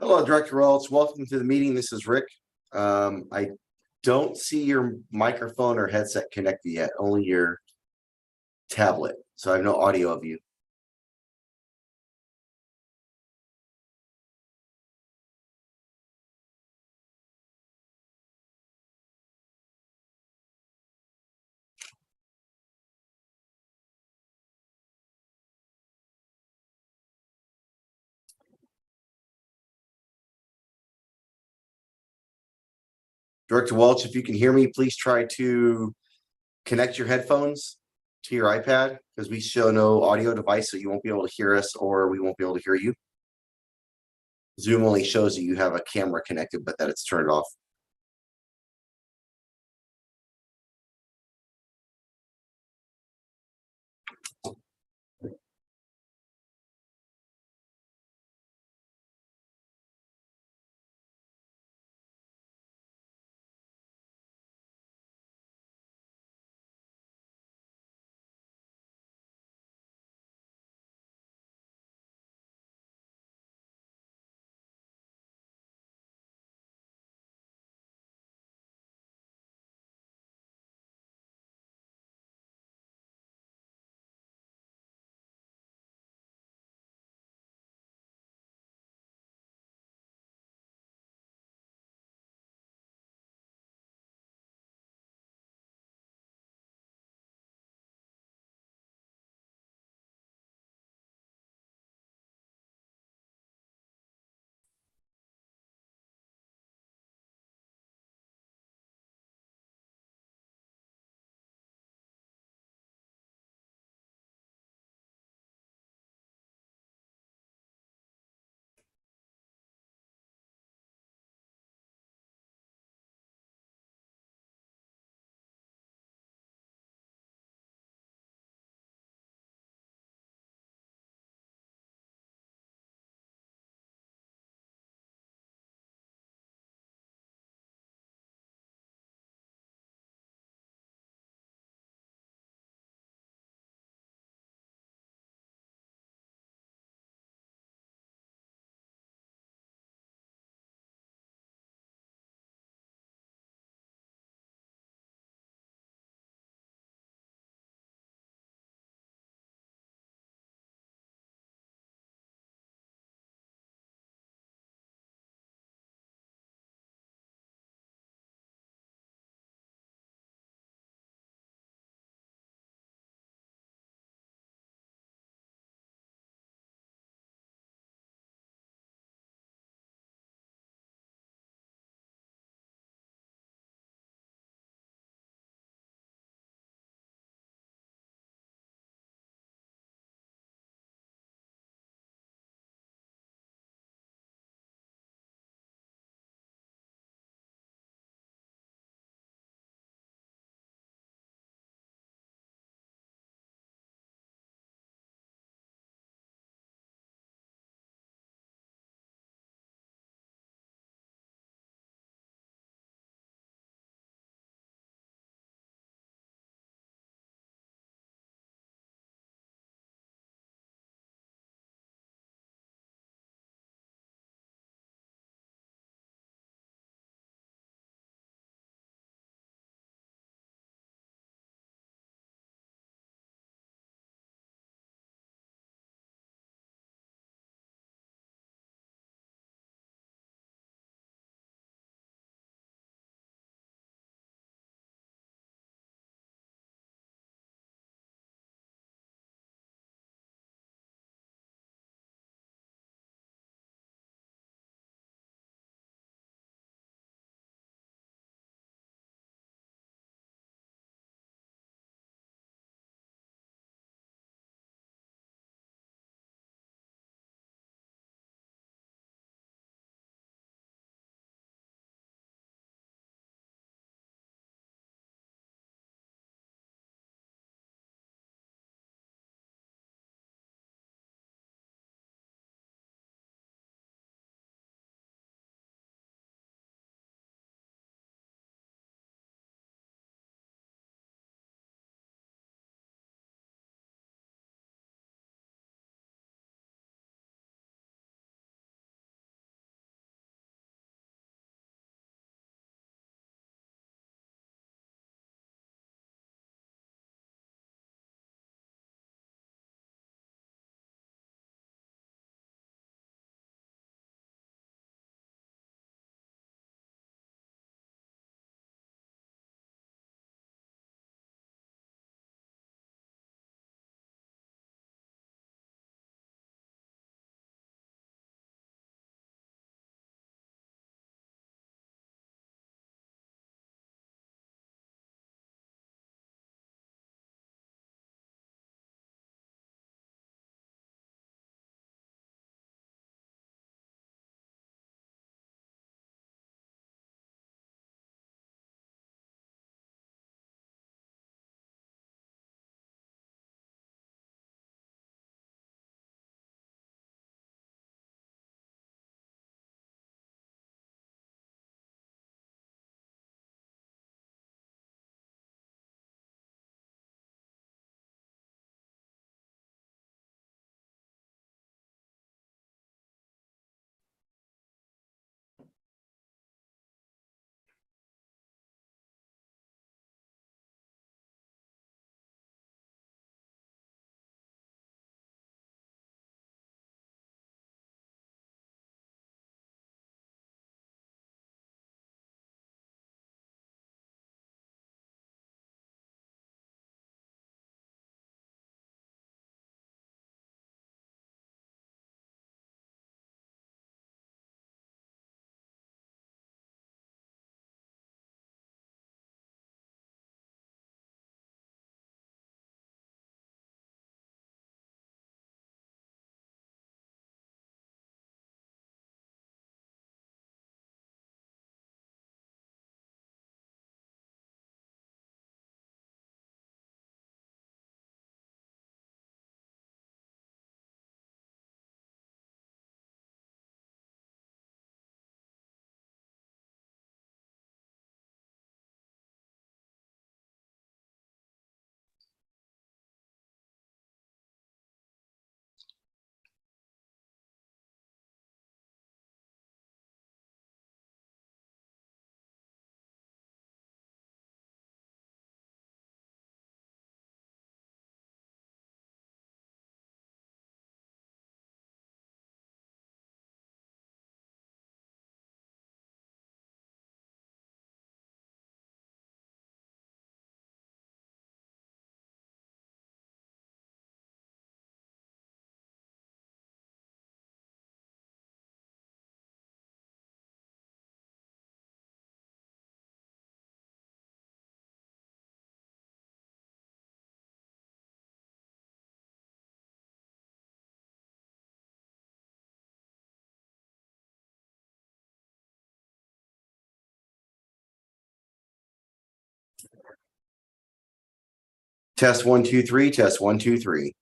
Hello, Director Welch. Welcome to the meeting. This is Rick. I don't see your microphone or headset connected yet, only your tablet. So I have no audio of you. Director Welch, if you can hear me, please try to connect your headphones to your iPad because we show no audio device, so you won't be able to hear us or we won't be able to hear you. Zoom only shows that you have a camera connected, but that it's turned off. Test 1, 2, 3. Test 1, 2, 3.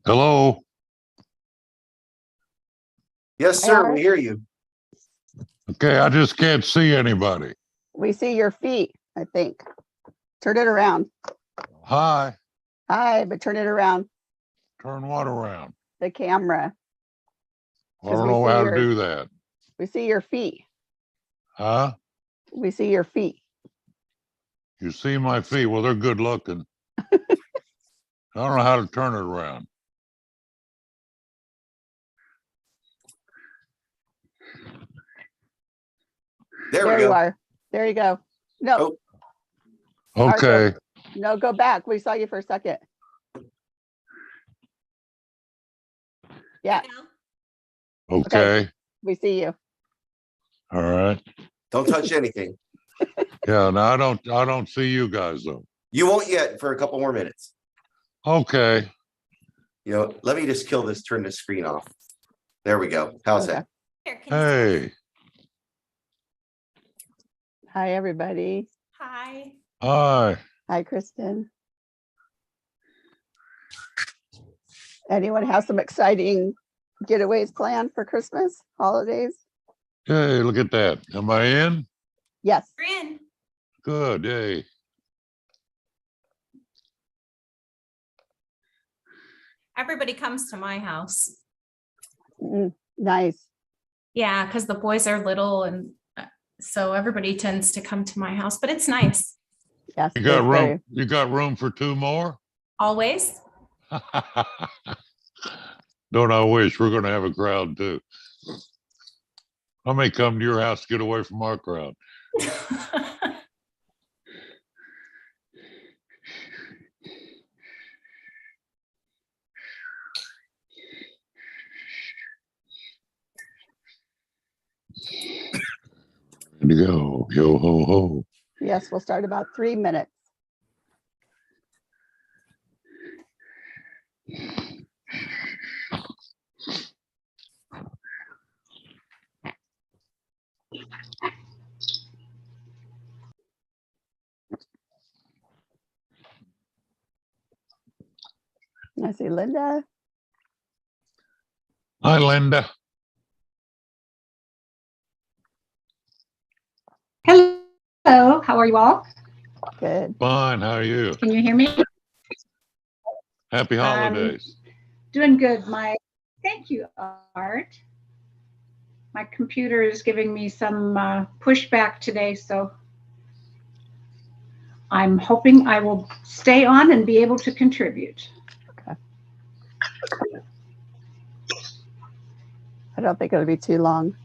Hello. Yes, sir. We hear you. Okay, I just can't see anybody. We see your feet, I think. Turn it around. Hi. Hi, but turn it around. Turn what around? The camera. I don't know how to do that. We see your feet. Huh? We see your feet. You see my feet? Well, they're good looking. I don't know how to turn it around. There we you go. are. There you go. No. Oh. Okay. No, go back. We saw you for a second. Yeah, Okay. we see you. All right. Don't touch anything. Yeah, no, I don't see you guys though. You won't yet for a couple more minutes. Okay. You know, let me just turn the screen off. There we go. How's Okay. that? Hey, Hi, everybody. Hi. hi. Hi, Kristen. Anyone have some exciting getaways planned for Christmas, holidays? Hey, look at that. Am I in? Yes. You're in. Good. Hey. Everybody comes to my house. Nice. Yeah, because the boys are little and so everybody tends to come to my house, but it's nice. Yes. You got it's room. very- You got room for 2 more? Always. Don't I wish we're gonna have a crowd too. I may come to your house to get away from our crowd. Ready to go. Yo ho ho. Yes, we'll start about 3 minutes. I see Linda. Hi, Linda. Hello, how are you all? Good. Fine. How are you? Can you hear me? Happy holidays. Doing good. Thank you, Art. My computer is giving me some pushback today, so I'm hoping I will stay on and be able to contribute. I don't think it'll be too long.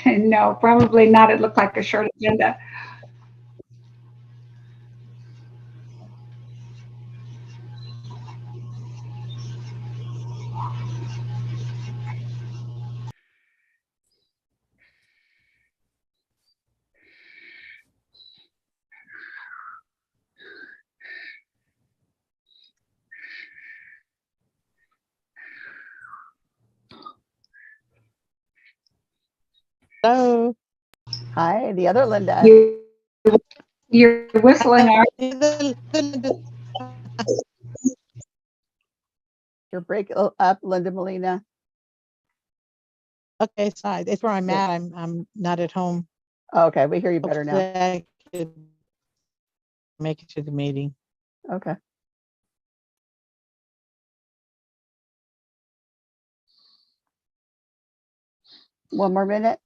No, probably not. It looked like a short agenda. Hello. Hi, the other Linda. You're whistling, Art. You're break up, Linda Molina. Okay, sorry. That's where I'm Yeah. at. I'm not at home. Okay, we hear you better now. Hopefully I could make it to the meeting. Okay. One more minute.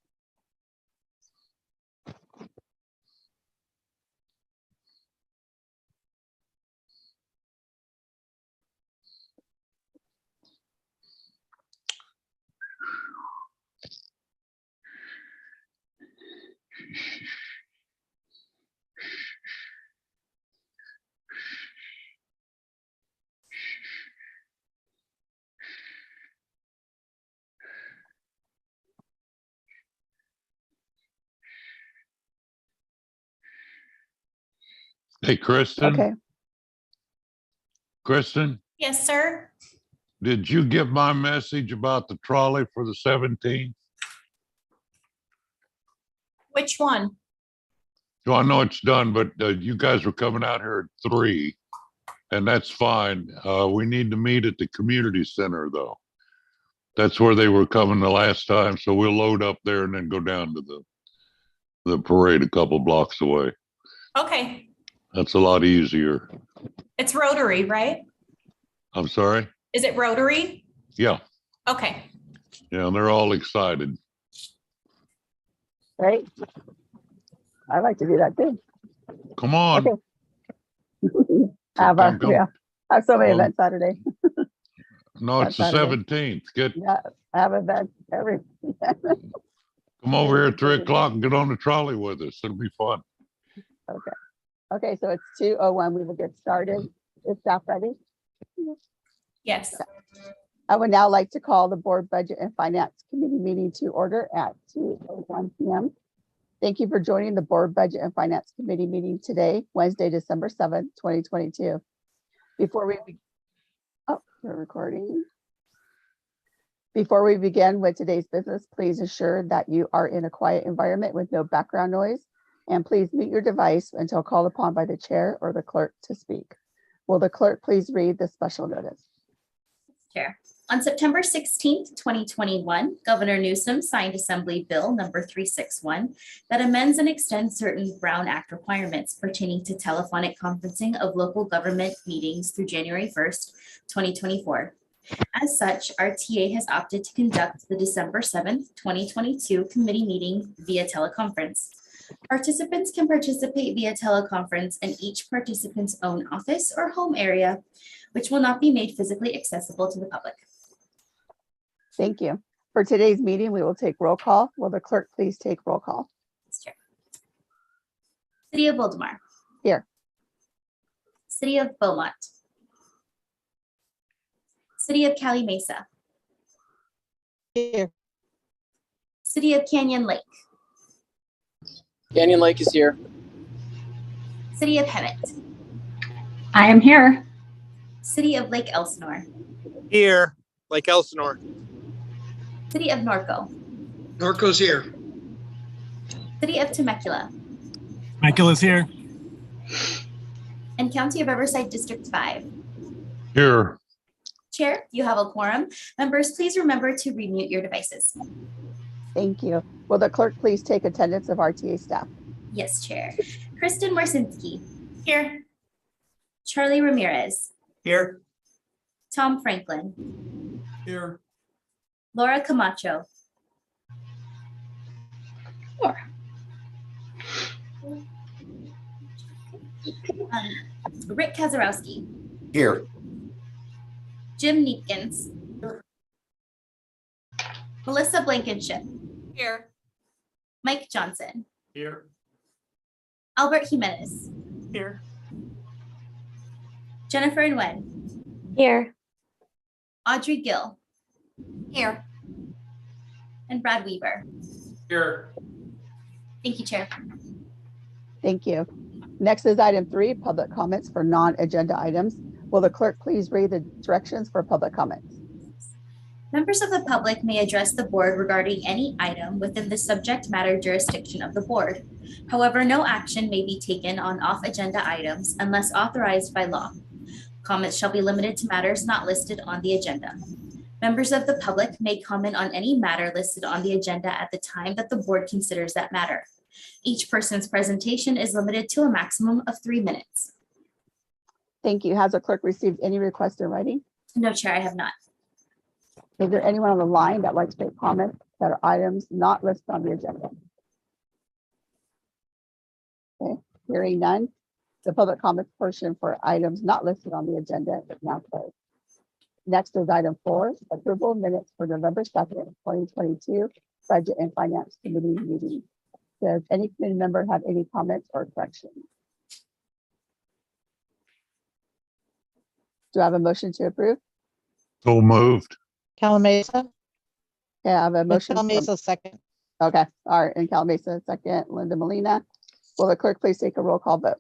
Hey, Kristen. Okay. Kristen, Yes, sir. did you get my message about the trolley for the 17th? Which one? So I know it's done, but you guys were coming out here at 3, and that's fine. We need to meet at the community center, though. That's where they were coming the last time, so we'll load up there and then go down to the parade a couple blocks away. Okay. That's a lot easier. It's Rotary, right? I'm sorry? Is it Rotary? Yeah, Okay. yeah, they're all excited. Right. I like to do that too. Come on. Okay. I Come. have so many Come. events Saturday. No, it's the Saturday. 17th. Yeah, I have events every. Come over here at 3 o'clock and get on the trolley with us. It'll be fun. Okay. Okay, so it's 2:01. We will get started. Is staff ready? Yes. I would now like to call the Board Budget and Finance Committee meeting to order at 2:01 p.m. Thank you for joining the Board Budget and Finance Committee meeting today, Wednesday, December 7th, 2022. We're recording. Before we begin with today's business, please ensure that you are in a quiet environment with no background noise, and please mute your device until called upon by the chair or the clerk to speak. Will the clerk please read the special notice? Chair. On September 16th, 2021, Governor Newsom signed Assembly Bill number 361 that amends and extends certain Brown Act requirements pertaining to telephonic conferencing of local government meetings through January 1st, 2024. As such, RTA has opted to conduct the December 7th, 2022 committee meeting via teleconference. Participants can participate via teleconference in each participant's own office or home area, which will not be made physically accessible to the public. Thank you. For today's meeting, we will take roll call. Will the clerk please take roll call? Chair. City of Voldemar. Here. City of Beaumont. City of Cali Mesa. Here. City of Canyon Lake. Canyon Lake is here. City of Hemet. I am here. City of Lake Elsinore. Here, Lake Elsinore. City of Norco. Norco's here. City of Temecula. Michael is here. And County of Riverside District 5. Here, Chair, you have a quorum. Members, please remember to remute your devices. Thank you. Will the clerk please take attendance of RTA staff? Yes, Chair. Kristen Marcinski. Here. Charlie Ramirez. Here. Tom Franklin. Here. Laura Camacho. Laura. Rick Kazarowski. Here. Jim Neepkins. Melissa Blankenship. Here. Mike Johnson. Here. Albert Jimenez. Here. Jennifer Nguyen. Here. Audrey Gill. Here. And Brad Weaver. Here. Thank you, Chair. Thank you. Next is item 3, public comments for non-agenda items. Will the clerk please read the directions for public comments? Members of the public may address the board regarding any item within the subject matter jurisdiction of the board. However, no action may be taken on off-agenda items unless authorized by law. Comments shall be limited to matters not listed on the agenda. Members of the public may comment on any matter listed on the agenda at the time that the board considers that matter. Each person's presentation is limited to a maximum of 3 minutes. Thank you. Has the clerk received any requests in writing? No, Chair, I have not. Is there anyone on the line that would like to make comments that are items not listed on the agenda? Okay, hearing none. The public comment portion for items not listed on the agenda is now closed. Next is item 4, approval of minutes for November 2nd, 2022, Budget and Finance Committee meeting. Does any committee member have any comments or corrections? Do I have a motion to approve? so moved. Calamasa. Yeah, I have a motion. from- Calamasa second. Okay, all right, and Calamasa, second, Linda Molina. Will the clerk please take a roll call vote?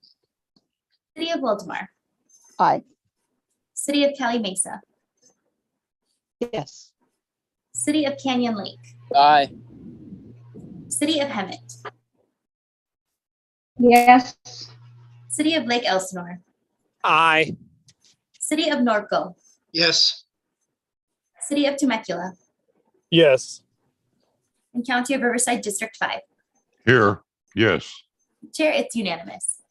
City of Baltimore. Aye. City of Cali Mesa. Yes. City of Canyon Lake. Aye. City of Hemet. Yes. City of Lake Elsinore. Aye. City of Norco. Yes. City of Temecula. Yes. And County of Riverside District 5. Here, yes. Chair, it's unanimous.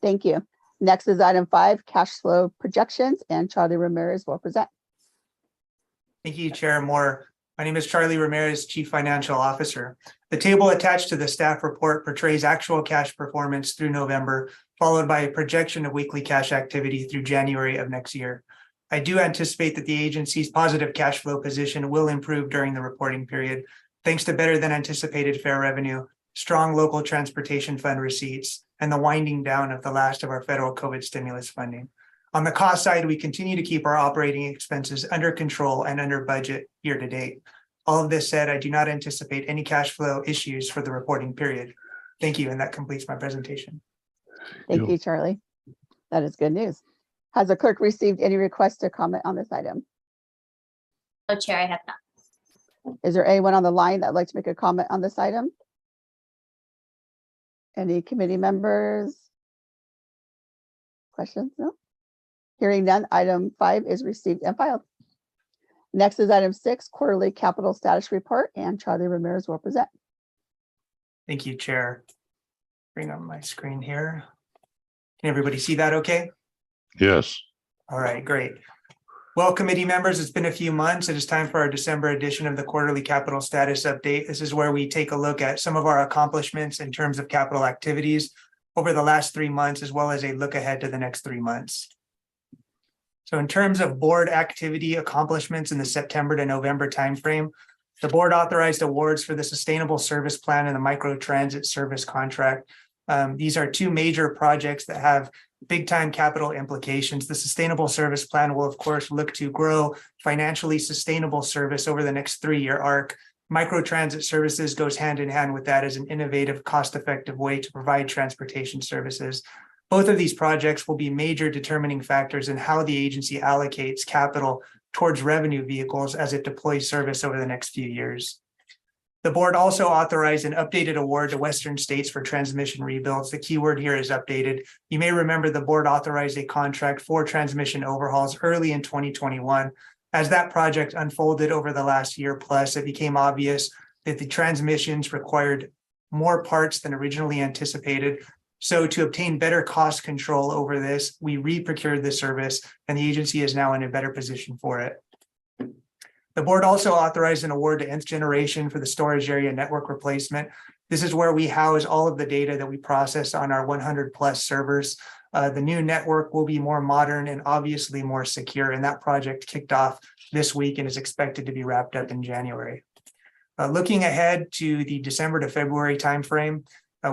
Thank you. Next is item 5, cash flow projections, and Charlie Ramirez will present. Thank you, Chair Moore. My name is Charlie Ramirez, Chief Financial Officer. The table attached to the staff report portrays actual cash performance through November, followed by a projection of weekly cash activity through January of next year. I do anticipate that the agency's positive cash flow position will improve during the reporting period, thanks to better than anticipated fare revenue, strong local transportation fund receipts, and the winding down of the last of our federal COVID stimulus funding. On the cost side, we continue to keep our operating expenses under control and under budget year to date. All of this said, I do not anticipate any cash flow issues for the reporting period. Thank you, and that completes my presentation. Thank you, Charlie. That is good news. Has the clerk received any requests to comment on this item? No, Chair, I have not. Is there anyone on the line that'd like to make a comment on this item? Any committee members? Questions? No? Hearing none, item 5 is received and filed. Next is item 6, quarterly capital status report, and Charlie Ramirez will present. Thank you, Chair. Bring up my screen here. Can everybody see that okay? Yes. All right, great. Well, committee members, it's been a few months. It is time for our December edition of the quarterly capital status update. This is where we take a look at some of our accomplishments in terms of capital activities over the last 3 months, as well as a look ahead to the next 3 months. So in terms of board activity accomplishments in the September to November timeframe, the board authorized awards for the Sustainable Service Plan and the Micro Transit Service Contract. These are 2 major projects that have big time capital implications. The Sustainable Service Plan will, of course, look to grow financially sustainable service over the next 3-year arc. Micro transit services goes hand in hand with that as an innovative, cost-effective way to provide transportation services. Both of these projects will be major determining factors in how the agency allocates capital towards revenue vehicles as it deploys service over the next few years. The board also authorized an updated award to Western States for transmission rebuilds. The keyword here is updated. You may remember the board authorized a contract for transmission overhauls early in 2021. As that project unfolded over the last year plus, it became obvious that the transmissions required more parts than originally anticipated. So to obtain better cost control over this, we re-procured the service, and the agency is now in a better position for it. The board also authorized an award to Nth Generation for the storage area network replacement. This is where we house all of the data that we process on our 100 plus servers. The new network will be more modern and obviously more secure, and that project kicked off this week and is expected to be wrapped up in January. Looking ahead to the December to February timeframe,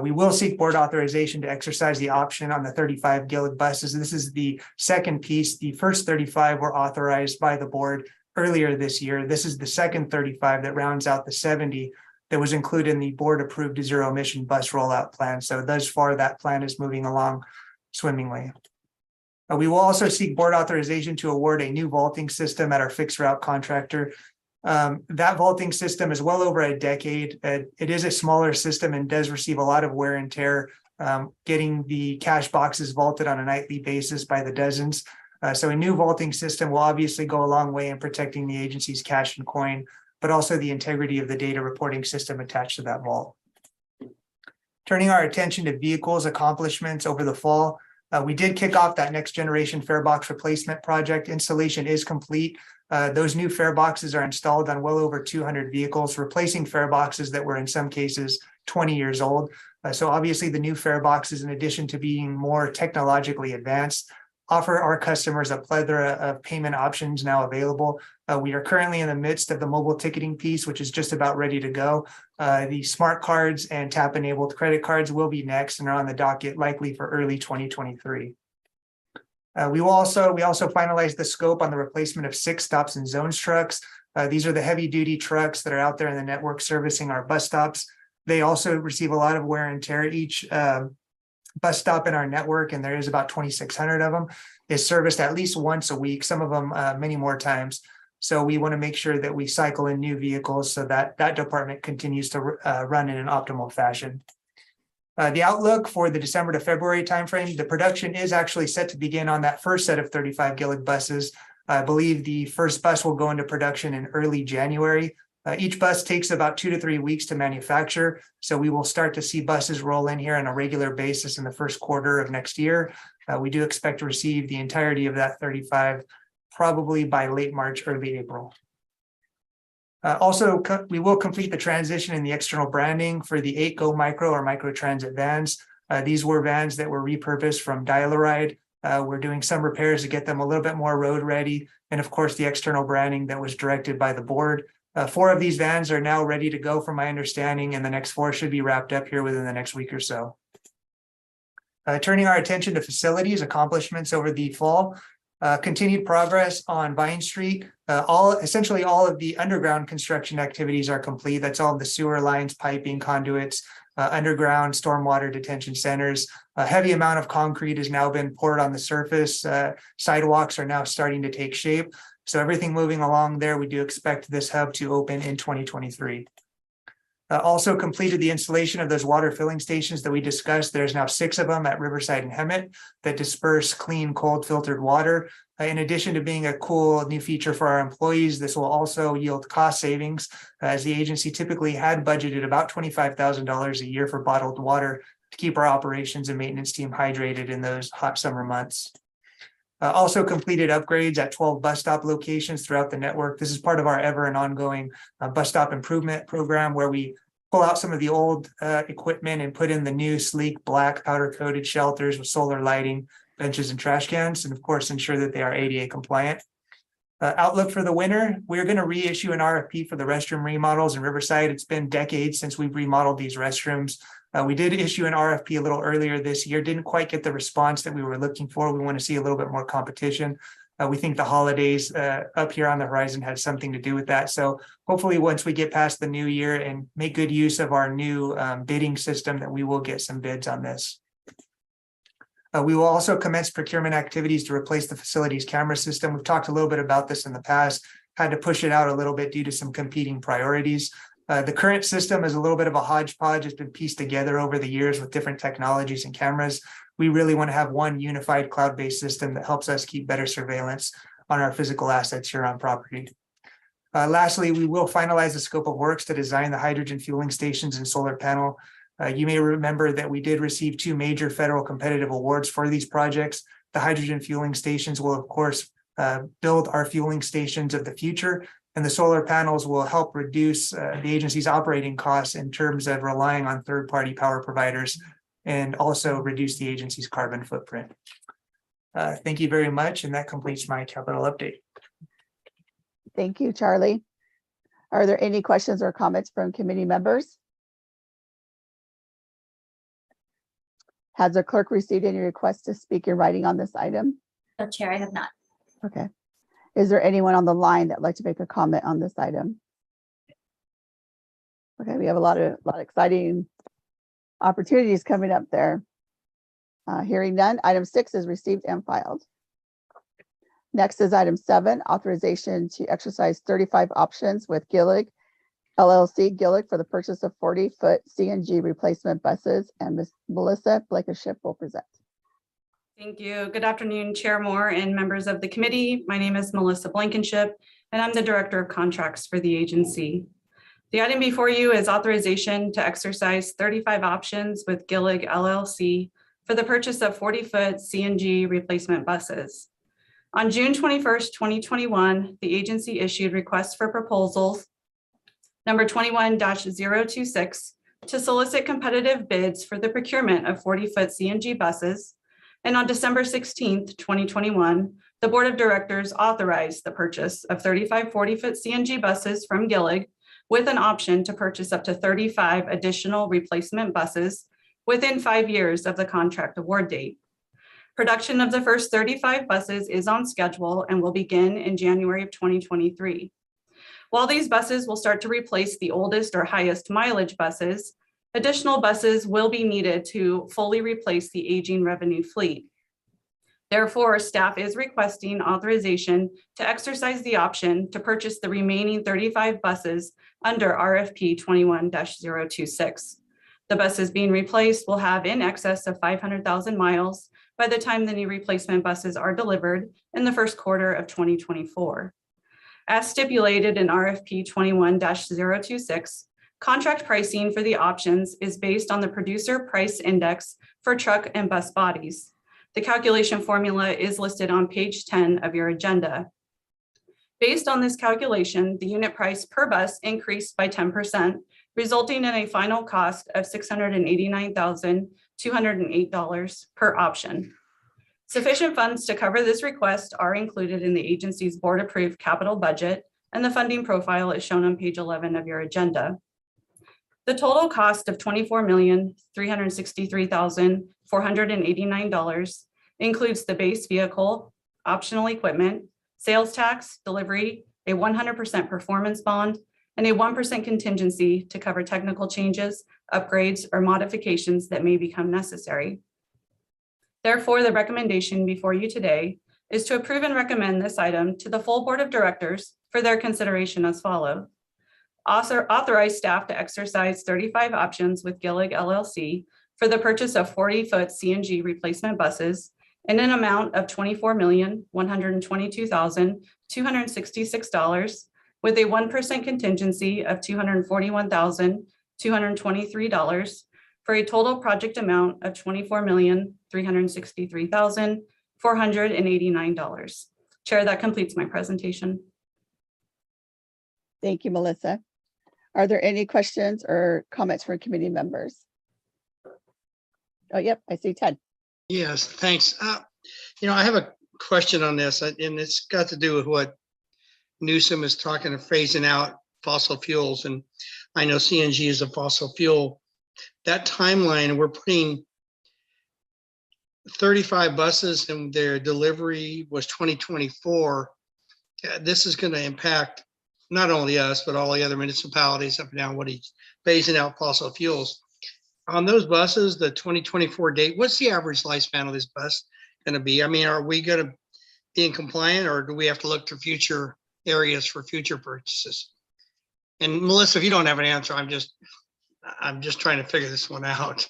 we will seek board authorization to exercise the option on the 35 Gillig buses. This is the second piece. The first 35 were authorized by the board earlier this year. This is the second 35 that rounds out the 70 that was included in the board approved zero emission bus rollout plan. So thus far, that plan is moving along swimmingly. We will also seek board authorization to award a new vaulting system at our fixed route contractor. That vaulting system is well over a decade. It is a smaller system and does receive a lot of wear and tear, getting the cash boxes vaulted on a nightly basis by the dozens. So a new vaulting system will obviously go a long way in protecting the agency's cash and coin, but also the integrity of the data reporting system attached to that vault. Turning our attention to vehicles accomplishments over the fall, we did kick off that next generation fare box replacement project. Installation is complete. Those new fare boxes are installed on well over 200 vehicles, replacing fare boxes that were in some cases 20 years old. So obviously the new fare boxes, in addition to being more technologically advanced, offer our customers a plethora of payment options now available. We are currently in the midst of the mobile ticketing piece, which is just about ready to go. The smart cards and tap-enabled credit cards will be next and are on the docket likely for early 2023. We also finalized the scope on the replacement of 6 stops and zones trucks. These are the heavy-duty trucks that are out there in the network servicing our bus stops. They also receive a lot of wear and tear. Each bus stop in our network, and there is about 2,600 of them, is serviced at least once a week, some of them many more times. So we want to make sure that we cycle in new vehicles so that that department continues to run in an optimal fashion. The outlook for the December to February timeframe, the production is actually set to begin on that first set of 35 Gillig buses. I believe the first bus will go into production in early January. Each bus takes about 2 to 3 weeks to manufacture. So we will start to see buses roll in here on a regular basis in the first quarter of next year. We do expect to receive the entirety of that 35 probably by late March, early April. Also, we will complete the transition in the external branding for the 8 Go Micro or Micro Transit vans. These were vans that were repurposed from Dial-A-Ride. We're doing some repairs to get them a little bit more road ready. And of course, the external branding that was directed by the board. 4 of these vans are now ready to go from my understanding, and the next 4 should be wrapped up here within the next week or so. Turning our attention to facilities accomplishments over the fall, continued progress on Vine Street. Essentially all of the underground construction activities are complete. That's all of the sewer lines, piping, conduits, underground stormwater detention centers. A heavy amount of concrete has now been poured on the surface. Sidewalks are now starting to take shape. So everything moving along there, we do expect this hub to open in 2023. Also completed the installation of those water filling stations that we discussed. There's now 6 of them at Riverside and Hemet that disperse clean, cold filtered water. In addition to being a cool new feature for our employees, this will also yield cost savings, as the agency typically had budgeted about $25,000 a year for bottled water to keep our operations and maintenance team hydrated in those hot summer months. Also completed upgrades at 12 bus stop locations throughout the network. This is part of our ever and ongoing bus stop improvement program, where we pull out some of the old equipment and put in the new sleek black powder coated shelters with solar lighting, benches and trash cans, and of course ensure that they are ADA compliant. Outlook for the winter, we're going to reissue an RFP for the restroom remodels in Riverside. It's been decades since we've remodeled these restrooms. We did issue an RFP a little earlier this year, didn't quite get the response that we were looking for. We want to see a little bit more competition. We think the holidays up here on the horizon had something to do with that. So hopefully once we get past the new year and make good use of our new bidding system, that we will get some bids on this. We will also commence procurement activities to replace the facilities camera system. We've talked a little bit about this in the past, had to push it out a little bit due to some competing priorities. The current system is a little bit of a hodgepodge. It's been pieced together over the years with different technologies and cameras. We really want to have one unified cloud-based system that helps us keep better surveillance on our physical assets here on property. Lastly, we will finalize the scope of works to design the hydrogen fueling stations and solar panel. You may remember that we did receive 2 major federal competitive awards for these projects. The hydrogen fueling stations will, of course, build our fueling stations of the future, and the solar panels will help reduce the agency's operating costs in terms of relying on third-party power providers, and also reduce the agency's carbon footprint. Thank you very much, and that completes my capital update. Thank you, Charlie. Are there any questions or comments from committee members? Has the clerk received any requests to speak in writing on this item? No, Chair, I have not. Okay. Is there anyone on the line that would like to make a comment on this item? Okay, we have a lot of exciting opportunities coming up there. Hearing none, item 6 is received and filed. Next is item 7, authorization to exercise 35 options with Gillig LLC Gillig for the purchase of 40-foot CNG replacement buses, and Ms. Melissa Blankenship will present. Thank you. Good afternoon, Chair Moore and members of the committee. My name is Melissa Blankenship, and I'm the Director of Contracts for the agency. The item before you is authorization to exercise 35 options with Gillig LLC for the purchase of 40-foot CNG replacement buses. On June 21st, 2021, the agency issued requests for proposals number 21-026 to solicit competitive bids for the procurement of 40-foot CNG buses. And on December 16th, 2021, the Board of Directors authorized the purchase of 35 40-foot CNG buses from Gillig, with an option to purchase up to 35 additional replacement buses within 5 years of the contract award date. Production of the first 35 buses is on schedule and will begin in January of 2023. While these buses will start to replace the oldest or highest mileage buses, additional buses will be needed to fully replace the aging revenue fleet. Therefore, staff is requesting authorization to exercise the option to purchase the remaining 35 buses under RFP 21-026. The buses being replaced will have in excess of 500,000 miles by the time the new replacement buses are delivered in the first quarter of 2024. As stipulated in RFP 21-026, contract pricing for the options is based on the producer price index for truck and bus bodies. The calculation formula is listed on page 10 of your agenda. Based on this calculation, the unit price per bus increased by 10%, resulting in a final cost of $689,208 per option. Sufficient funds to cover this request are included in the agency's board-approved capital budget, and the funding profile is shown on page 11 of your agenda. The total cost of $24,363,489 includes the base vehicle, optional equipment, sales tax, delivery, a 100% performance bond, and a 1% contingency to cover technical changes, upgrades, or modifications that may become necessary. Therefore, the recommendation before you today is to approve and recommend this item to the full Board of Directors for their consideration as follows. Also, authorize staff to exercise 35 options with Gillig LLC for the purchase of 40-foot CNG replacement buses in an amount of $24,122,266 with a 1% contingency of $241,223 for a total project amount of $24,363,489. Chair, that completes my presentation. Thank you, Melissa. Are there any questions or comments from committee members? Oh, yep, I see Ted. Yes, thanks. I have a question on this, and it's got to do with what Newsom is talking of phasing out fossil fuels, and I know CNG is a fossil fuel. That timeline, we're putting 35 buses and their delivery was 2024. This is going to impact not only us, but all the other municipalities up and down what he's phasing out fossil fuels. On those buses, the 2024 date, what's the average lifespan of this bus going to be? I mean, are we going to be in compliant, or do we have to look to future areas for future purchases? And Melissa, if you don't have an answer, I'm just trying to figure this one out.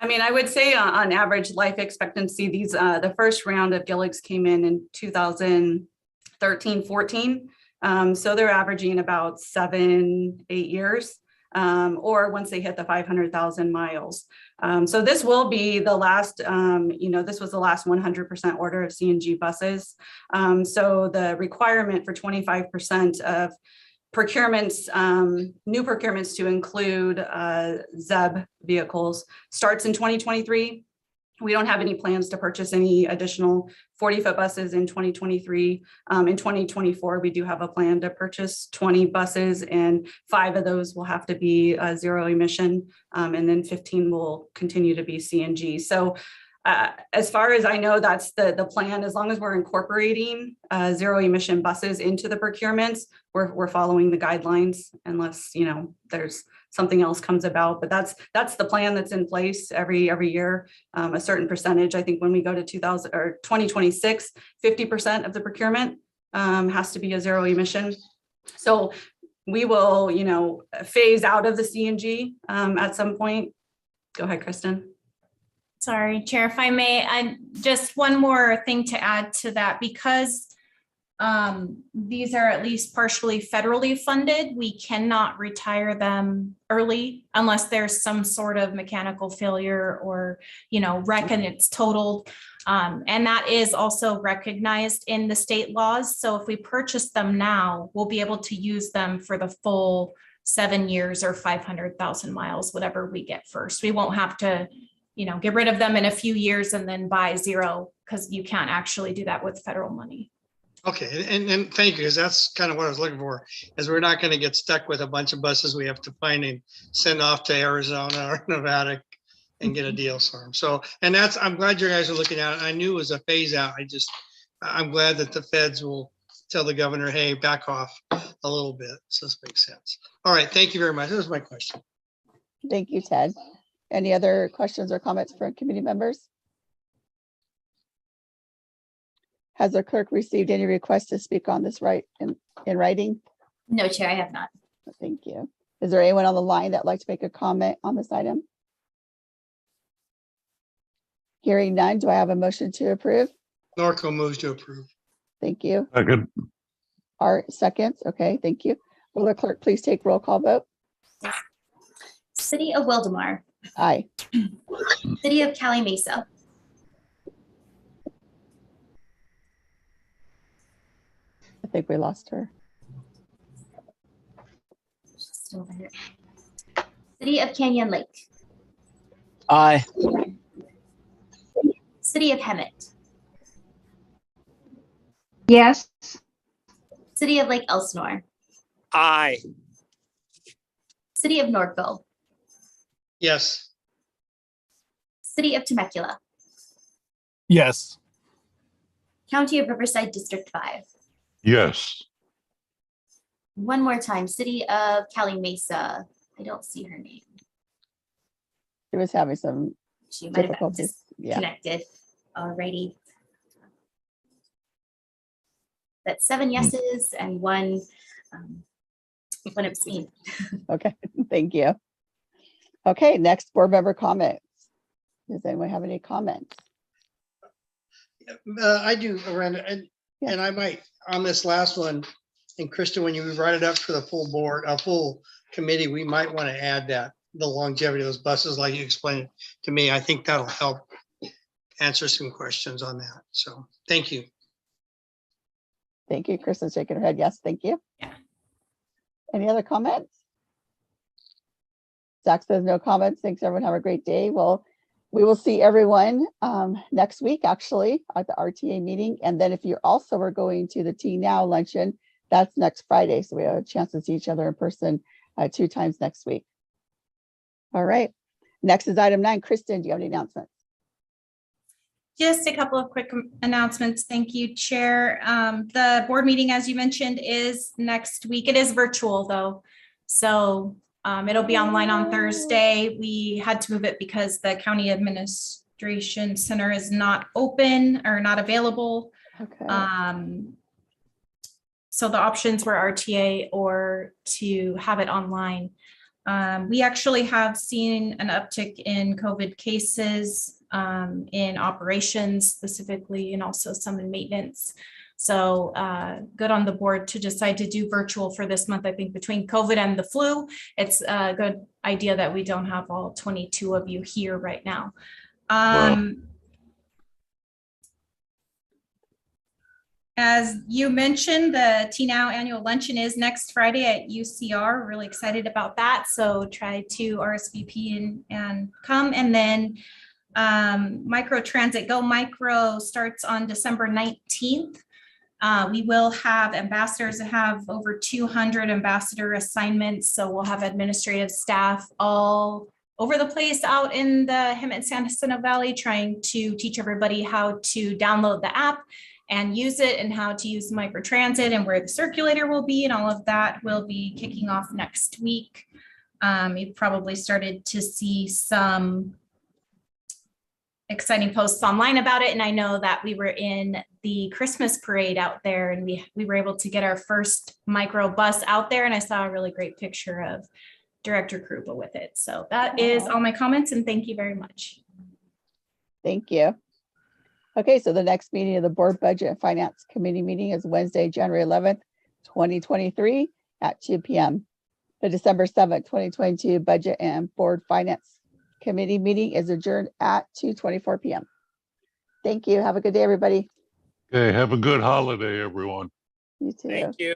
I mean, I would say on average life expectancy, these the first round of Gilligs came in 2013, 14. So they're averaging about 7-8 years, or once they hit the 500,000 miles. So this will be the last, this was the last 100% order of CNG buses. So the requirement for 25% of procurements, new procurements to include ZEB vehicles starts in 2023. We don't have any plans to purchase any additional 40-foot buses in 2023. In 2024, we do have a plan to purchase 20 buses, and 5 of those will have to be zero emission, and then 15 will continue to be CNG. So as far as I know, that's the plan. As long as we're incorporating zero emission buses into the procurements, we're following the guidelines, unless there's something else comes about. But that's the plan that's in place every year. A certain percentage. I think when we go to 2026, 50% of the procurement has to be a zero emission. So we will, phase out of the CNG at some point. Go ahead, Kristen. Sorry, Chair, if I may, just one more thing to add to that, because these are at least partially federally funded. We cannot retire them early unless there's some sort of mechanical failure or, wreck and it's totaled. And that is also recognized in the state laws. So if we purchase them now, we'll be able to use them for the full 7 years or 500,000 miles, whatever we get first. We won't have to get rid of them in a few years and then buy zero, because you can't actually do that with federal money. Okay, and thank you, because that's kind of what I was looking for, is we're not going to get stuck with a bunch of buses we have to find and send off to Arizona or Nevada and get a deal for them. So, and I'm glad you guys are looking at it. I knew it was a phase out. I'm glad that the feds will tell the governor, hey, back off a little bit. So this makes sense. All right, thank you very much. That was my question. Thank you, Ted. Any other questions or comments from committee members? Has the clerk received any requests to speak on this in writing? No, Chair, I have not. Thank you. Is there anyone on the line that'd like to make a comment on this item? Hearing none, do I have a motion to approve? Norco moves to approve. Thank you. Second. Art seconds. Okay, thank you. Will the clerk please take roll call vote? City of Wildemar. Aye. City of Cali Mesa. I think we lost her. Just over here. City of Canyon Lake. Aye. City of Hemet. Yes. City of Lake Elsinore. Aye. City of Northville, Yes. City of Temecula, Yes. County of Riverside District 5. Yes. One more time, City of Cali Mesa. I don't see her name. She was having some She might have difficulties. Yeah. disconnected. Alrighty. That's 7 yeses and one abstain. Okay, thank you. Okay, next board member comments. Does anyone have any comments? I do, Miranda, and I might, on this last one, and Krista, when you write it up for the full board, a full committee, we might want to add that, the longevity of those buses, like you explained to me. I think that'll help answer some questions on that. So, thank you. Thank you. Kristen's shaking her head. Yes, thank you. Yeah. Any other comments? Zach says no comments. Thanks, everyone. Have a great day. Well, we will see everyone next week, actually, at the RTA meeting. And then if you also are going to the Tea Now luncheon, that's next Friday. So we have a chance to see each other in person 2 times next week. All right. Next is item 9. Kristen, do you have any announcements? Just a couple of quick announcements. Thank you, Chair. The board meeting, as you mentioned, is next week. It is virtual though. So it'll be online on Thursday. We had to move it because the County Administration Center is not open or not available. Okay. So the options were RTA or to have it online. We actually have seen an uptick in COVID cases in operations specifically, and also some in maintenance. So good on the board to decide to do virtual for this month. I think between COVID and the flu, it's a good idea that we don't have all 22 of you here right now. As you mentioned, the Tea Now annual luncheon is next Friday at UCR. We're really excited about that. So try to RSVP and come. And then Micro Transit Go Micro starts on December 19th. We will have ambassadors that have over 200 ambassador assignments. So we'll have administrative staff all over the place out in the Hemet San Jacinto Valley trying to teach everybody how to download the app and use it, and how to use microtransit and where the circulator will be, and all of that will be kicking off next week. You've probably started to see some exciting posts online about it, and I know that we were in the Christmas parade out there, and we were able to get our first micro bus out there, and I saw a really great picture of Director Krupa with it. So that is all my comments, and thank you very much. Thank you. Okay, so the next meeting of the Board Budget and Finance Committee meeting is Wednesday, January 11th, 2023 at 2 p.m. The December 7th, 2022 Budget and Board Finance Committee meeting is adjourned at 2:24 p.m. Thank you. Have a good day, everybody. Okay, have a good holiday, everyone. You too. Thank you.